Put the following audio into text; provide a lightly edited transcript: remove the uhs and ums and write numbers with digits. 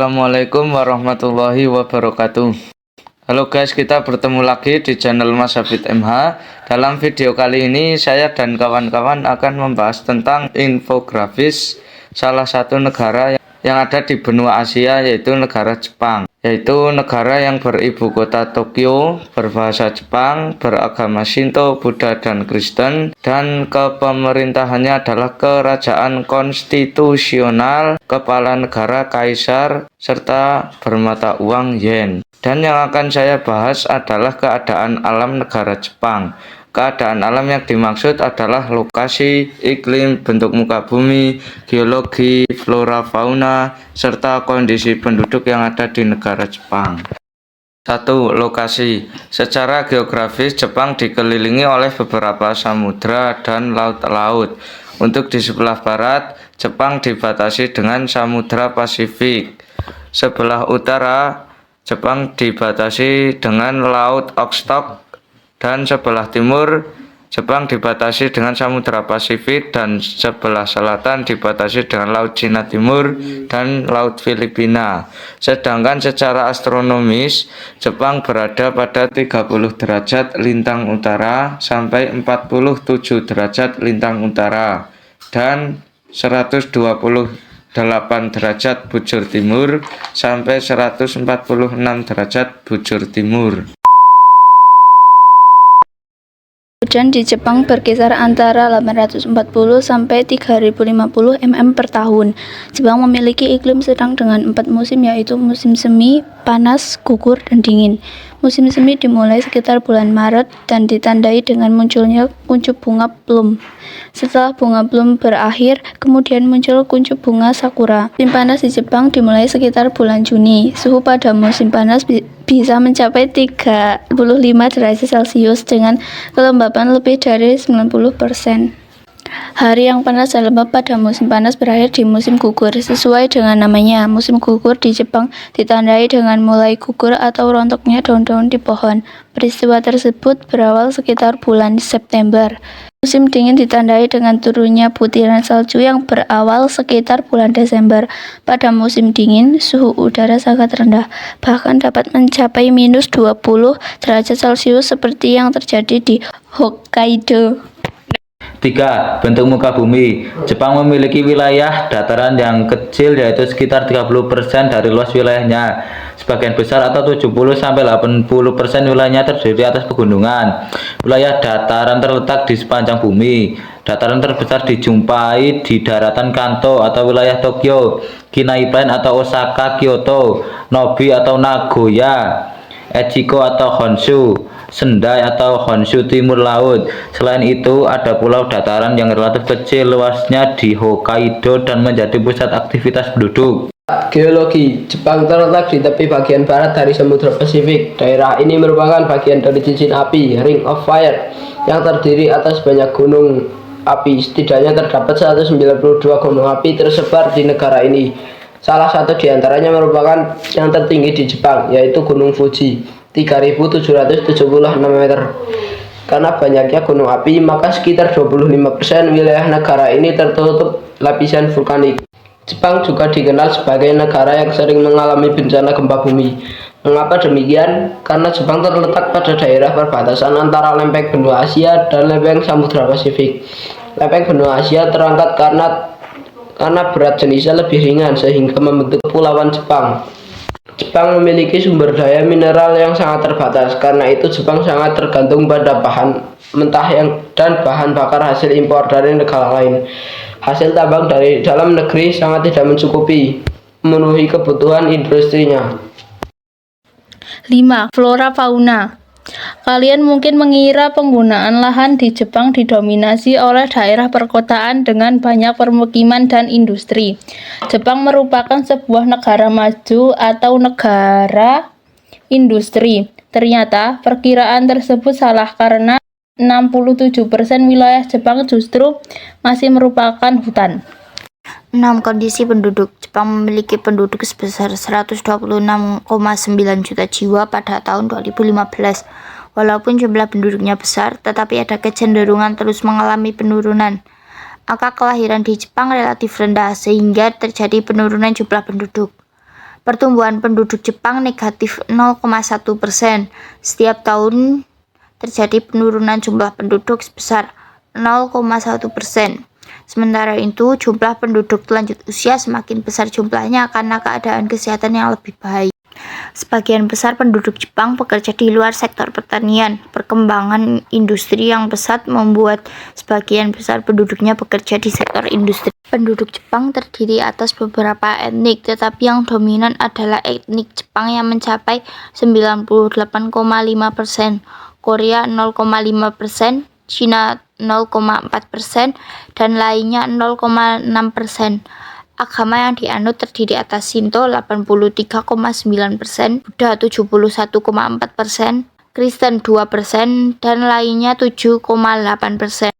Assalamualaikum warahmatullahi wabarakatuh. Halo guys, kita bertemu lagi di channel Mas Hafid MH. Dalam video kali ini saya dan kawan-kawan akan membahas tentang infografis salah satu negara yang ada di benua Asia, yaitu negara Jepang. Yaitu negara yang beribu kota Tokyo, berbahasa Jepang, beragama Shinto, Buddha, dan Kristen, dan kepemerintahannya adalah kerajaan konstitusional, kepala negara kaisar, serta bermata uang yen. Dan yang akan saya bahas adalah keadaan alam negara Jepang. Keadaan alam yang dimaksud adalah lokasi, iklim, bentuk muka bumi, geologi, flora fauna, serta kondisi penduduk yang ada di negara Jepang. 1. Lokasi. Secara geografis, Jepang dikelilingi oleh beberapa samudra dan laut-laut. Untuk di sebelah barat, Jepang dibatasi dengan Samudra Pasifik. Sebelah utara, Jepang dibatasi dengan Laut Okhotsk, dan sebelah timur Jepang dibatasi dengan Samudra Pasifik, dan sebelah selatan dibatasi dengan Laut Cina Timur dan Laut Filipina. Sedangkan secara astronomis, Jepang berada pada 30 derajat lintang utara sampai 47 derajat lintang utara dan 128 derajat bujur timur sampai 146 derajat bujur timur. Hujan di Jepang berkisar antara 840 sampai 3050 mm per tahun. Jepang memiliki iklim sedang dengan 4 musim, yaitu musim semi, panas, gugur, dan dingin. Musim semi dimulai sekitar bulan Maret dan ditandai dengan munculnya kuncup bunga plum. Setelah bunga plum berakhir, kemudian muncul kuncup bunga sakura. Musim panas di Jepang dimulai sekitar bulan Juni. Suhu pada musim panas bisa mencapai 35 derajat Celcius dengan kelembapan lebih dari 90%. Hari yang panas dan lembab pada musim panas berakhir di musim gugur. Sesuai dengan namanya, musim gugur di Jepang ditandai dengan mulai gugur atau rontoknya daun-daun di pohon. Peristiwa tersebut berawal sekitar bulan September. Musim dingin ditandai dengan turunnya butiran salju yang berawal sekitar bulan Desember. Pada musim dingin, suhu udara sangat rendah, bahkan dapat mencapai minus 20 derajat Celcius seperti yang terjadi di Hokkaido. 3. Bentuk muka bumi. Jepang memiliki wilayah dataran yang kecil, yaitu sekitar 30% dari luas wilayahnya. Sebagian besar atau 70-80% wilayahnya terdiri atas pegunungan. Wilayah dataran terletak di sepanjang bumi. Dataran terbesar dijumpai di daratan Kanto atau wilayah Tokyo, Kinai Plain atau Osaka, Kyoto, Nobi atau Nagoya, Echigo atau Honshu, Sendai atau Honshu Timur Laut. Selain itu, ada pulau dataran yang relatif kecil luasnya di Hokkaido dan menjadi pusat aktivitas penduduk. Geologi. Jepang terletak di tepi bagian barat dari Samudra Pasifik. Daerah ini merupakan bagian dari cincin api, Ring of Fire, yang terdiri atas banyak gunung api. Setidaknya terdapat 192 gunung api tersebar di negara ini. Salah satu di antaranya merupakan yang tertinggi di Jepang, yaitu Gunung Fuji, 3.776 meter. Karena banyaknya gunung api, maka sekitar 25% wilayah negara ini tertutup lapisan vulkanik. Jepang juga dikenal sebagai negara yang sering mengalami bencana gempa bumi. Mengapa demikian? Karena Jepang terletak pada daerah perbatasan antara lempeng benua Asia dan lempeng Samudra Pasifik. Lempeng benua Asia terangkat karena berat jenisnya lebih ringan sehingga membentuk kepulauan Jepang. Jepang memiliki sumber daya mineral yang sangat terbatas. Karena itu Jepang sangat tergantung pada bahan mentah dan bahan bakar hasil impor dari negara lain. Hasil tambang dari dalam negeri sangat tidak mencukupi memenuhi kebutuhan industrinya. 5. Flora fauna. Kalian mungkin mengira penggunaan lahan di Jepang didominasi oleh daerah perkotaan dengan banyak permukiman dan industri. Jepang merupakan sebuah negara maju atau negara industri. Ternyata perkiraan tersebut salah karena 67% wilayah Jepang justru masih merupakan hutan. 6. Kondisi penduduk. Jepang memiliki penduduk sebesar 126,9 juta jiwa pada tahun 2015. Walaupun jumlah penduduknya besar, tetapi ada kecenderungan terus mengalami penurunan. Angka kelahiran di Jepang relatif rendah sehingga terjadi penurunan jumlah penduduk. Pertumbuhan penduduk Jepang negatif 0,1%. Setiap tahun terjadi penurunan jumlah penduduk sebesar 0,1%. Sementara itu, jumlah penduduk lanjut usia semakin besar jumlahnya karena keadaan kesehatan yang lebih baik. Sebagian besar penduduk Jepang bekerja di luar sektor pertanian. Perkembangan industri yang pesat membuat sebagian besar penduduknya bekerja di sektor industri. Penduduk Jepang terdiri atas beberapa etnik, tetapi yang dominan adalah etnik Jepang yang mencapai 98,5%, Korea 0,5%, Cina 0,4%, dan lainnya 0,6%. Agama yang dianut terdiri atas Shinto 83,9%, Buddha 71,4%, Kristen 2%, dan lainnya 7,8%.